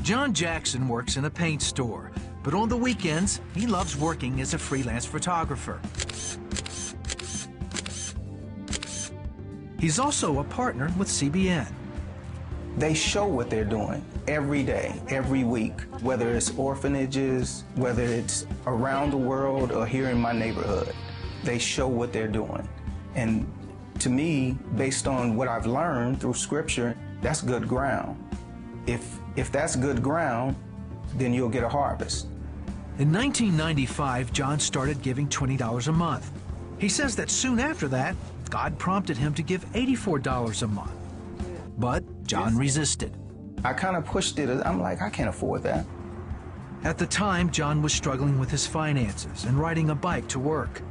John Jackson works in a paint store, but on the weekends, he loves working as a freelance photographer. He's also a partner with CBN. They show what they're doing every day, every week, whether it's orphanages, whether it's around the world or here in my neighborhood. They show what they're doing. And to me, based on what I've learned through Scripture, that's good ground. If that's good ground, then you'll get a harvest. In 1995, John started giving $20 a month. He says that soon after that, God prompted him to give $84 a month. But John resisted. I kind of pushed it. I'm like, I can't afford that. At the time, John was struggling with his finances and riding a bike to work.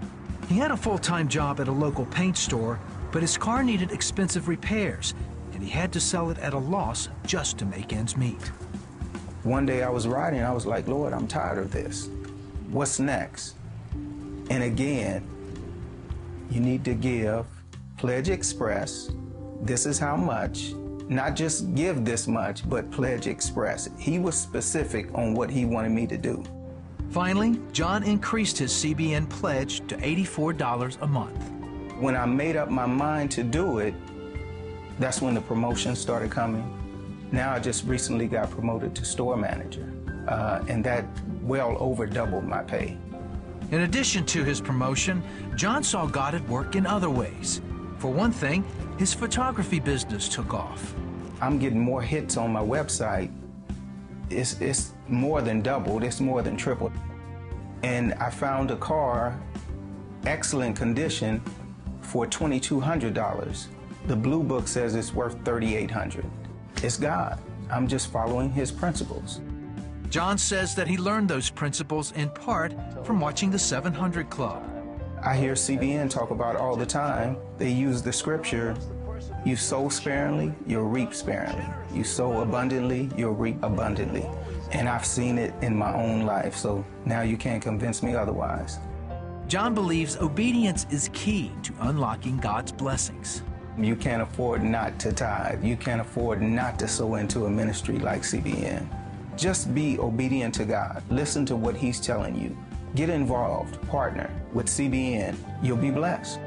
He had a full-time job at a local paint store, but his car needed expensive repairs, and he had to sell it at a loss just to make ends meet. One day I was riding, I was like, Lord, I'm tired of this. What's next? And again, you need to give Pledge Express. This is how much. Not just give this much, but Pledge Express. He was specific on what he wanted me to do. Finally, John increased his CBN pledge to $84 a month. When I made up my mind to do it, that's when the promotion started coming. Now I just recently got promoted to store manager, and that well over doubled my pay. In addition to his promotion, John saw God at work in other ways. For one thing, his photography business took off. I'm getting more hits on my website. It's more than doubled, it's more than tripled. And I found a car, excellent condition, for $2,200. The Blue Book says it's worth $3,800. It's God. I'm just following his principles. John says that he learned those principles in part from watching the 700 Club. I hear CBN talk about all the time. They use the scripture, you sow sparingly, you'll reap sparingly. You sow abundantly, you'll reap abundantly. And I've seen it in my own life, so now you can't convince me otherwise. John believes obedience is key to unlocking God's blessings. You can't afford not to tithe. You can't afford not to sow into a ministry like CBN. Just be obedient to God. Listen to what he's telling you. Get involved, partner with CBN. You'll be blessed.